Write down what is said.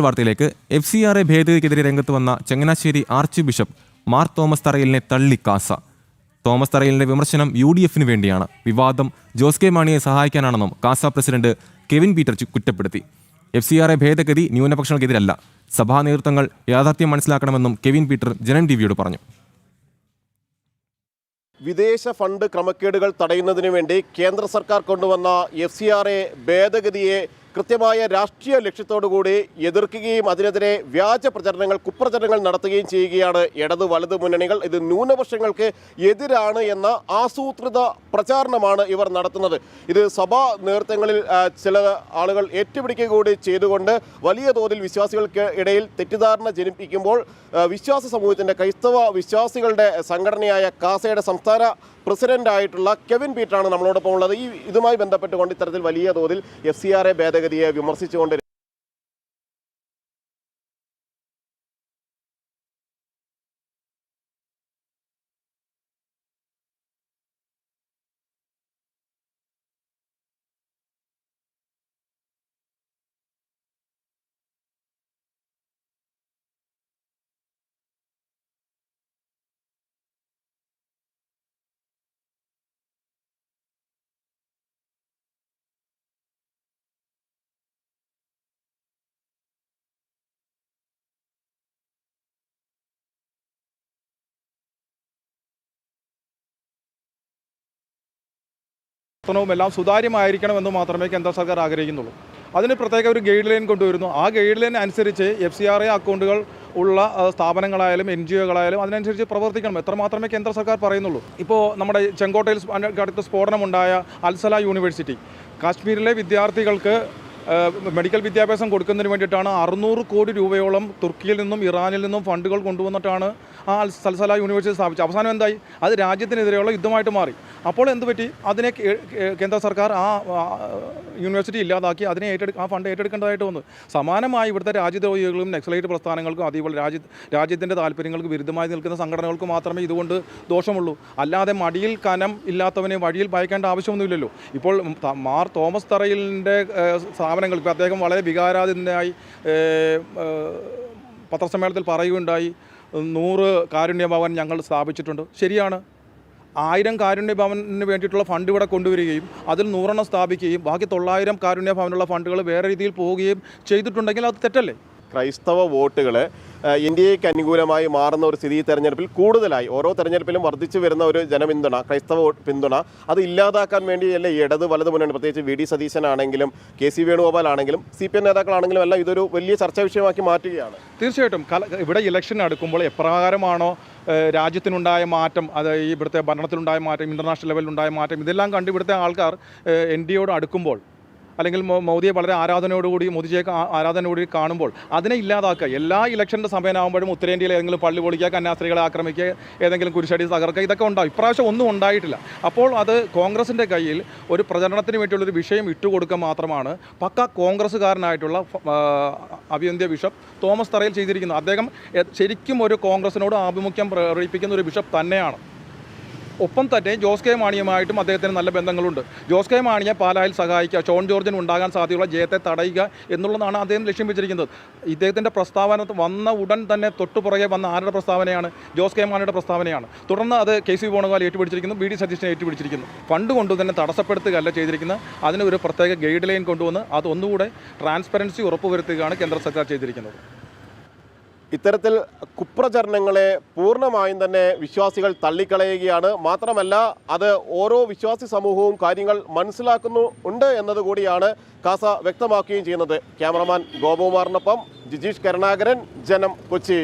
വാർത്തയിലേക്ക് FCRA ഭേദഗതിക്കെതിരെ രംഗത്ത് വന്ന ചങ്ങനാശ്ശേരി ആർച്ച് ബിഷപ്പ് മാർ തോമസ് തറയിലിനെ തള്ളി കാസ. തോമസ് തറയിലിന്റെ വിമർശനം UDFന് വേണ്ടിയാണ്, വിവാദം ജോസ് കെ മാണിയെ സഹായിക്കാനാണെന്നും കാസ പ്രസിഡന്റ് കെവിൻ പീറ്റർ കുറ്റപ്പെടുത്തി. FCRA ഭേദഗതി ന്യൂനപക്ഷങ്ങൾക്കെതിരല്ല, സഭാ നേതൃത്വങ്ങൾ യാഥാർത്ഥ്യം മനസ്സിലാക്കണമെന്നും കെവിൻ പീറ്റർ ജനൻ ടിവിയോട് പറഞ്ഞു. വിദേശ ഫണ്ട് ക്രമക്കേടുകൾ തടയുന്നതിന് വേണ്ടി കേന്ദ്ര സർക്കാർ കൊണ്ടുവന്ന FCRA ഭേദഗതിയെ കൃത്യമായ രാഷ്ട്രീയ ലക്ഷ്യത്തോടുകൂടി എതിർക്കുകയും അതിനെതിരെ വ്യാജ പ്രചരണങ്ങൾ, കുപ്രചരണങ്ങൾ നടത്തുകയും ചെയ്യുകയാണ് ഇടത് വലത് മുന്നണികൾ. ഇത് ന്യൂനപക്ഷങ്ങൾക്ക് എതിരാണ് എന്ന ആസൂത്രിത പ്രചാരണമാണ് ഇവർ നടത്തുന്നത്. ഇത് സഭാ നേതൃത്വങ്ങളിൽ ചില ആളുകൾ ഏറ്റുപിടിക്കുക കൂടി ചെയ്തുകൊണ്ട് വലിയ തോതിൽ വിശ്വാസികൾക്ക് ഇടയിൽ തെറ്റിദ്ധാരണ ജനിപ്പിക്കുമ്പോൾ വിശ്വാസ സമൂഹത്തിൻ്റെ, ക്രൈസ്തവ വിശ്വാസികളുടെ സംഘടനയായ കാസയുടെ സംസ്ഥാന പ്രസിഡന്റായിട്ടുള്ള കെവിൻ പീറ്ററാണ് നമ്മളോടൊപ്പം ഉള്ളത്. ഇതുമായി ബന്ധപ്പെട്ടുകൊണ്ട് ഇത്തരത്തിൽ വലിയ തോതിൽ FCRA ഭേദഗതിയെ വിമർശിച്ചുകൊണ്ട് എല്ലാം സുതാര്യമായിരിക്കണമെന്ന് മാത്രമേ കേന്ദ്ര സർക്കാർ ആഗ്രഹിക്കുന്നുള്ളൂ. അതിന് പ്രത്യേക ഒരു ഗൈഡ് ലൈൻ കൊണ്ടുവരുന്നു. ആ ഗൈഡ് ലൈൻ അനുസരിച്ച് FCRA അക്കൗണ്ടുകൾ ഉള്ള സ്ഥാപനങ്ങളായാലും NGOകളായാലും അതിനനുസരിച്ച് പ്രവർത്തിക്കണം. എത്ര മാത്രമേ കേന്ദ്ര സർക്കാർ പറയുന്നുള്ളൂ. ഇപ്പോൾ നമ്മുടെ ചെങ്കോട്ടയിൽ അടുത്ത സ്ഫോടനമുണ്ടായ അൽസല യൂണിവേഴ്സിറ്റി, കാശ്മീരിലെ വിദ്യാർത്ഥികൾക്ക് മെഡിക്കൽ വിദ്യാഭ്യാസം കൊടുക്കുന്നതിന് വേണ്ടിയിട്ടാണ് 600 കോടി രൂപയോളം തുർക്കിയിൽ നിന്നും ഇറാനിൽ നിന്നും ഫണ്ടുകൾ കൊണ്ടുവന്നിട്ടാണ് ആ അൽസല യൂണിവേഴ്സിറ്റി സ്ഥാപിച്ചത്. അവസാനം എന്തായി? അത് രാജ്യത്തിനെതിരെയുള്ള യുദ്ധമായിട്ട് മാറി. അപ്പോൾ എന്ത് പറ്റി? അതിനെ കേന്ദ്ര സർക്കാർ ആ യൂണിവേഴ്സിറ്റി ഇല്ലാതാക്കി അതിനെ ആ ഫണ്ട് ഏറ്റെടുക്കേണ്ടതായിട്ട് വന്നു. സമാനമായി ഇവിടുത്തെ രാജ്യദ്രോഹികളും നക്സലൈറ്റ് പ്രസ്ഥാനങ്ങൾക്കും അതേപോലെ രാജ്യത്തിൻ്റെ താല്പര്യങ്ങൾക്ക് വിരുദ്ധമായി നിൽക്കുന്ന സംഘടനകൾക്ക് മാത്രമേ ഇതുകൊണ്ട് ദോഷമുള്ളൂ. അല്ലാതെ മടിയിൽ കനം ഇല്ലാത്തവനെ വഴിയിൽ ഭയക്കേണ്ട ആവശ്യമൊന്നുമില്ലല്ലോ. ഇപ്പോൾ മാർ തോമസ് തറയിലിൻ്റെ സ്ഥാപനങ്ങൾ, ഇപ്പോൾ അദ്ദേഹം വളരെ വികാരാധീനനായി പത്രസമ്മേളനത്തിൽ പറയുകയുണ്ടായി, 100 കാരുണ്യഭവൻ ഞങ്ങൾ സ്ഥാപിച്ചിട്ടുണ്ട്. ശരിയാണ്. 1000 കാരുണ്യഭവന് വേണ്ടിയിട്ടുള്ള ഫണ്ട് ഇവിടെ കൊണ്ടുവരികയും അതിൽ 100 സ്ഥാപിക്കുകയും ബാക്കി 900 കാരുണ്യഭവനുള്ള ഫണ്ടുകൾ വേറെ രീതിയിൽ പോവുകയും ചെയ്തിട്ടുണ്ടെങ്കിൽ അത് തെറ്റല്ലേ? ക്രൈസ്തവ വോട്ടുകൾ ഇന്ത്യയ്ക്ക് അനുകൂലമായി മാറുന്ന ഒരു സ്ഥിതി തെരഞ്ഞെടുപ്പിൽ കൂടുതലായി ഓരോ തെരഞ്ഞെടുപ്പിലും വർദ്ധിച്ചു വരുന്ന ഒരു ജനപിന്തുണ, ക്രൈസ്തവ പിന്തുണ, അത് ഇല്ലാതാക്കാൻ വേണ്ടിയല്ലേ ഇടത് വലത് മുന്നണി, പ്രത്യേകിച്ച് VD സതീശനാണെങ്കിലും KC വേണുഗോപാൽ ആണെങ്കിലും CPM നേതാക്കളാണെങ്കിലും എല്ലാം ഇതൊരു വലിയ ചർച്ചാ വിഷയമാക്കി മാറ്റുകയാണ്. തീർച്ചയായിട്ടും ഇവിടെ ഇലക്ഷൻ അടുക്കുമ്പോൾ എപ്രകാരമാണോ രാജ്യത്തിനുണ്ടായ മാറ്റം, അത് ഇവിടുത്തെ ഭരണത്തിലുണ്ടായ മാറ്റം, ഇൻ്റർനാഷണൽ ലെവലിലുണ്ടായ മാറ്റം, ഇതെല്ലാം കണ്ട് ഇവിടുത്തെ ആൾക്കാർ NDAയോട് അടുക്കുമ്പോൾ അല്ലെങ്കിൽ മോദിയെ വളരെ ആരാധനയോടുകൂടി, മോദിജിയെ ആരാധനയോടുകൂടി കാണുമ്പോൾ അതിനെ ഇല്ലാതാക്കുക. എല്ലാ ഇലക്ഷൻ്റെ സമയമാകുമ്പോഴും ഉത്തരേന്ത്യയിൽ ഏതെങ്കിലും പള്ളി പൊളിക്കുക, കന്യാസ്ത്രീകളെ ആക്രമിക്കുക, ഏതെങ്കിലും കുരിശടി തകർക്കുക, ഇതൊക്കെ ഉണ്ടാവും. ഇപ്രാവശ്യം ഒന്നും ഉണ്ടായിട്ടില്ല. അപ്പോൾ അത് കോൺഗ്രസിൻ്റെ കയ്യിൽ ഒരു പ്രചരണത്തിന് വേണ്ടിയുള്ളൊരു വിഷയം ഇട്ടുകൊടുക്കുക മാത്രമാണ് പക്ക കോൺഗ്രസ്സുകാരനായിട്ടുള്ള അഭിവന്ദ്യ ബിഷപ്പ് തോമസ് തറയിൽ ചെയ്തിരിക്കുന്നത്. അദ്ദേഹം ശരിക്കും ഒരു കോൺഗ്രസിനോട് ആഭിമുഖ്യം പ്രകടിപ്പിക്കുന്ന ഒരു ബിഷപ്പ് തന്നെയാണ്. ഒപ്പം തന്നെ ജോസ് കെ മാണിയുമായിട്ടും അദ്ദേഹത്തിന് നല്ല ബന്ധങ്ങളുണ്ട്. ജോസ് കെ മാണിയെ പാലായിൽ സഹായിക്കുക, ഷോൺ ജോർജിന് ഉണ്ടാകാൻ സാധ്യതയുള്ള ജയത്തെ തടയുക എന്നുള്ളതാണ് അദ്ദേഹം ലക്ഷ്യം വെച്ചിരിക്കുന്നത്. ഇദ്ദേഹത്തിൻ്റെ പ്രസ്താവന വന്ന ഉടൻ തന്നെ തൊട്ടുപുറകെ വന്ന ആരുടെ പ്രസ്താവനയാണ്? ജോസ് കെ മാണിയുടെ പ്രസ്താവനയാണ്. തുടർന്ന് അത് KC വേണുഗോപാൽ ഏറ്റുപിടിച്ചിരിക്കുന്നു, VD സതീശനെ ഏറ്റുപിടിച്ചിരിക്കുന്നു. ഫണ്ട് കൊണ്ട് തന്നെ തടസ്സപ്പെടുത്തുകയല്ല ചെയ്തിരിക്കുന്നത്, അതിന് ഒരു പ്രത്യേക ഗൈഡ് ലൈൻ കൊണ്ടുവന്ന് അതൊന്നുകൂടെ ട്രാൻസ്പെറൻസി ഉറപ്പുവരുത്തുകയാണ് കേന്ദ്ര സർക്കാർ ചെയ്തിരിക്കുന്നത്. ഇത്തരത്തിൽ കുപ്രചരണങ്ങളെ പൂർണ്ണമായും തന്നെ വിശ്വാസികൾ തള്ളിക്കളയുകയാണ്. മാത്രമല്ല അത് ഓരോ വിശ്വാസി സമൂഹവും കാര്യങ്ങൾ മനസ്സിലാക്കുന്നുണ്ട് എന്നതുകൂടിയാണ് കാസ വ്യക്തമാക്കുകയും ചെയ്യുന്നത്. ക്യാമറമാൻ ഗോപകുമാറിനൊപ്പം ജിജീഷ് കരുണാകരൻ, ജനം, കൊച്ചി.